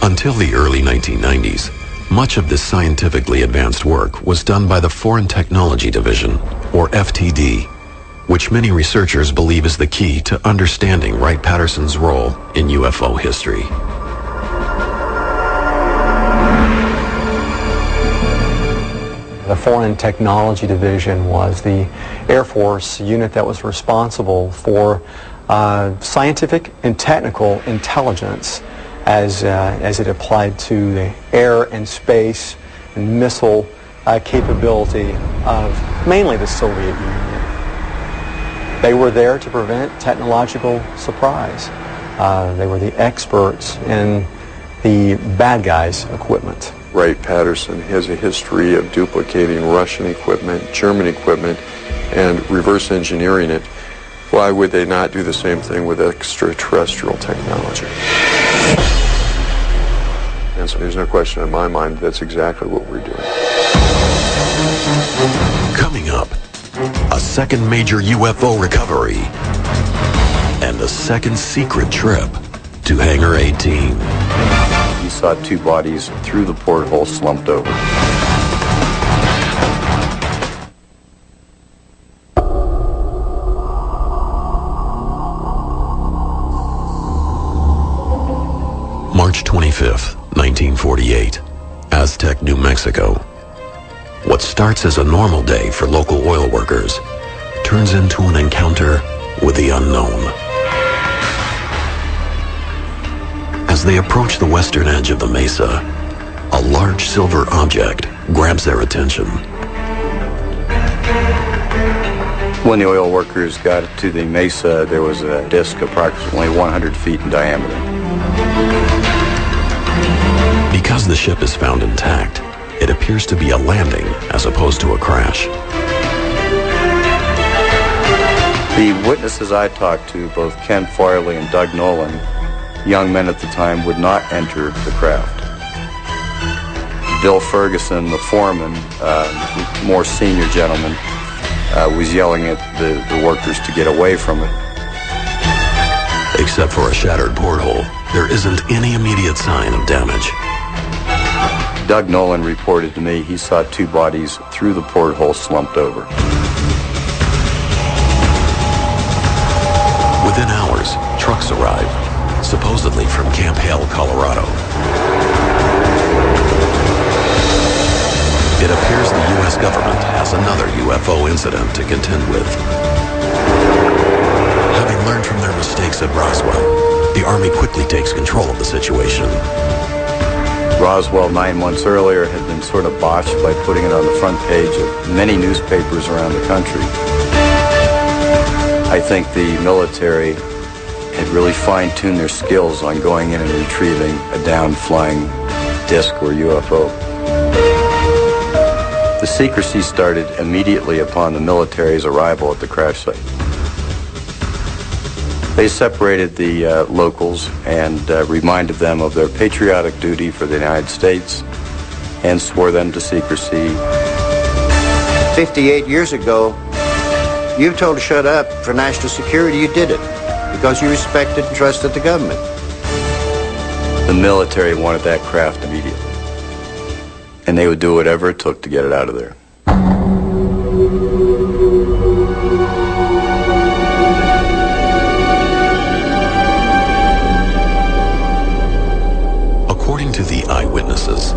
Until the early 1990s, much of this scientifically advanced work was done by the Foreign Technology Division, or FTD, which many researchers believe is the key to understanding Wright-Patterson's role in UFO history. The Foreign Technology Division was the Air Force unit that was responsible for scientific and technical intelligence as it applied to the air and space and missile capability of mainly the Soviet Union. They were there to prevent technological surprise. They were the experts in the bad guys' equipment. Wright-Patterson has a history of duplicating Russian equipment, German equipment, and reverse engineering it. Why would they not do the same thing with extraterrestrial technology? And so there's no question in my mind that's exactly what we're doing. Coming up, a second major UFO recovery and a second secret trip to Hangar 18. He saw two bodies through the porthole slumped over. March 25th, 1948, Aztec, New Mexico. What starts as a normal day for local oil workers turns into an encounter with the unknown. As they approach the western edge of the mesa, a large silver object grabs their attention. When the oil workers got to the mesa, there was a disc approximately 100 feet in diameter. Because the ship is found intact, it appears to be a landing as opposed to a crash. The witnesses I talked to, both Ken Farley and Doug Nolan, young men at the time, would not enter the craft. Bill Ferguson, the foreman, more senior gentleman, was yelling at the workers to get away from it. Except for a shattered porthole, there isn't any immediate sign of damage. Doug Nolan reported to me he saw two bodies through the porthole slumped over. Within hours, trucks arrive, supposedly from Camp Hale, Colorado. It appears the U.S. government has another UFO incident to contend with. Having learned from their mistakes at Roswell, the Army quickly takes control of the situation. Roswell 9 months earlier had been sort of botched by putting it on the front page of many newspapers around the country. I think the military had really fine-tuned their skills on going in and retrieving a down-flying disc or UFO. The secrecy started immediately upon the military's arrival at the crash site. They separated the locals and reminded them of their patriotic duty for the United States and swore them to secrecy. 58 years ago, you were told to shut up for national security. You did it because you respected and trusted the government. The military wanted that craft immediately, and they would do whatever it took to get it out of there. According to the eyewitnesses,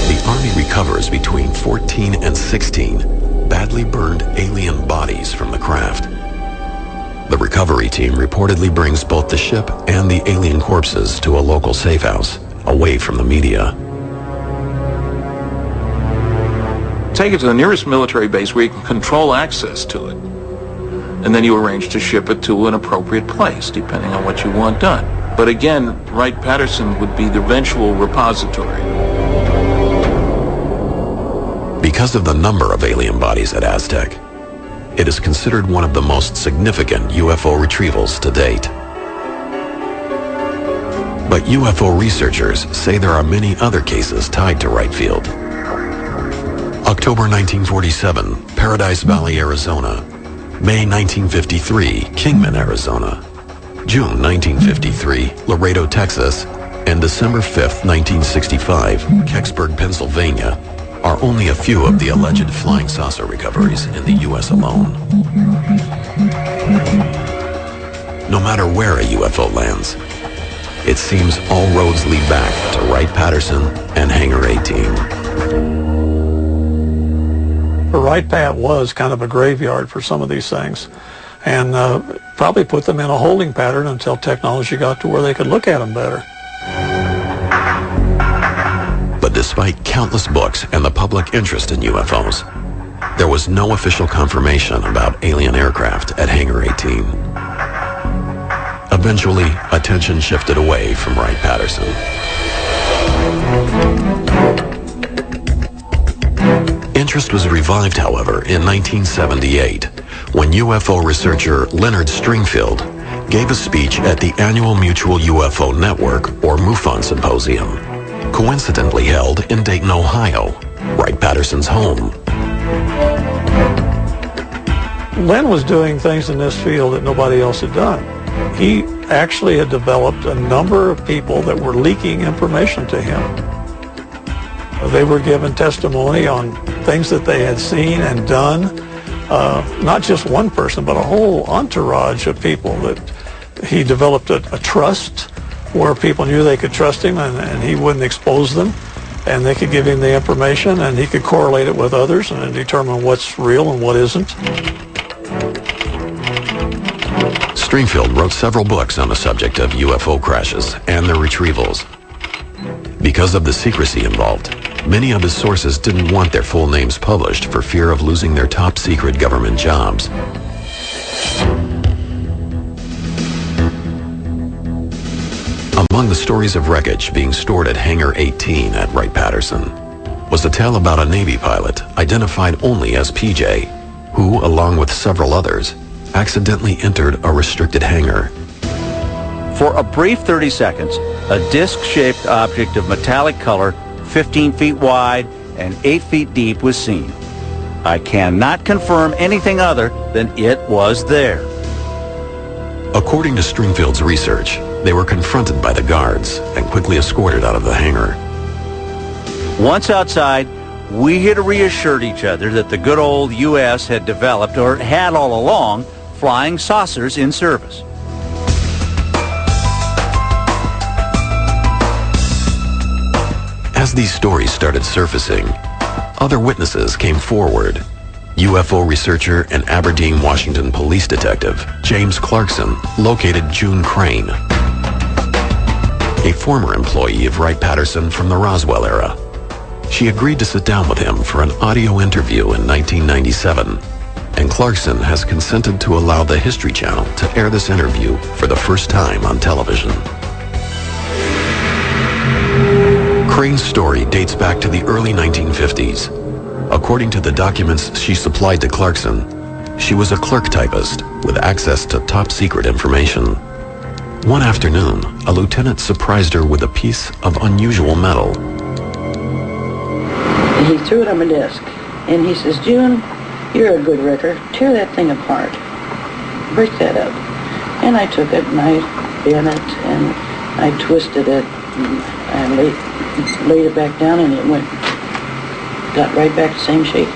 the Army recovers between 14 and 16 badly burned alien bodies from the craft. The recovery team reportedly brings both the ship and the alien corpses to a local safe house, away from the media. Take it to the nearest military base where you can control access to it. And then you arrange to ship it to an appropriate place, depending on what you want done. But again, Wright-Patterson would be the eventual repository. Because of the number of alien bodies at Aztec, it is considered one of the most significant UFO retrievals to date. But UFO researchers say there are many other cases tied to Wright Field. October 1947, Paradise Valley, Arizona. May 1953, Kingman, Arizona. June 1953, Laredo, Texas. and December 5th, 1965, Kecksburg, Pennsylvania, are only a few of the alleged flying saucer recoveries in the U.S. alone. No matter where a UFO lands, it seems all roads lead back to Wright-Patterson and Hangar 18. Wright-Pat was kind of a graveyard for some of these things, and probably put them in a holding pattern until technology got to where they could look at them better. But despite countless books and the public interest in UFOs, there was no official confirmation about alien aircraft at Hangar 18. Eventually, attention shifted away from Wright-Patterson. Interest was revived, however, in 1978, when UFO researcher Leonard Stringfield gave a speech at the annual Mutual UFO Network, or MUFON Symposium, coincidentally held in Dayton, Ohio, Wright-Patterson's home. Len was doing things in this field that nobody else had done. He actually had developed a number of people that were leaking information to him. They were given testimony on things that they had seen and done. Not just one person, but a whole entourage of people that he developed a trust where people knew they could trust him, and he wouldn't expose them, and they could give him the information, and he could correlate it with others and determine what's real and what isn't. Stringfield wrote several books on the subject of UFO crashes and their retrievals. Because of the secrecy involved, many of his sources didn't want their full names published for fear of losing their top-secret government jobs. Among the stories of wreckage being stored at Hangar 18 at Wright-Patterson was a tale about a Navy pilot identified only as PJ, who, along with several others, accidentally entered a restricted hangar. For a brief 30 seconds, a disc-shaped object of metallic color, 15 feet wide and 8 feet deep, was seen. I cannot confirm anything other than it was there. According to Stringfield's research, they were confronted by the guards and quickly escorted out of the hangar. Once outside, we had reassured each other that the good old U.S. had developed, or had all along, flying saucers in service. As these stories started surfacing, other witnesses came forward. UFO researcher and Aberdeen, Washington police detective James Clarkson located June Crane, a former employee of Wright-Patterson from the Roswell era. She agreed to sit down with him for an audio interview in 1997, and Clarkson has consented to allow the History Channel to air this interview for the first time on television. Crane's story dates back to the early 1950s. According to the documents she supplied to Clarkson, she was a clerk typist with access to top-secret information. One afternoon, a lieutenant surprised her with a piece of unusual metal. He threw it on my desk, and he says, "June, you're a good wrecker. Tear that thing apart. Break that up." And I took it, and I bent it, and I twisted it, and I laid it back down, and it got right back to the same shape.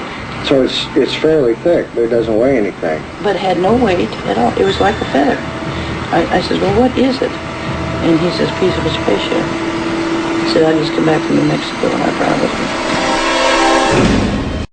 So it's fairly thick, but it doesn't weigh anything. But it had no weight at all. It was like a feather. I said, "Well, what is it?" And he says, "Piece of a spaceship." He said, "I just come back from New Mexico, and I brought it with me."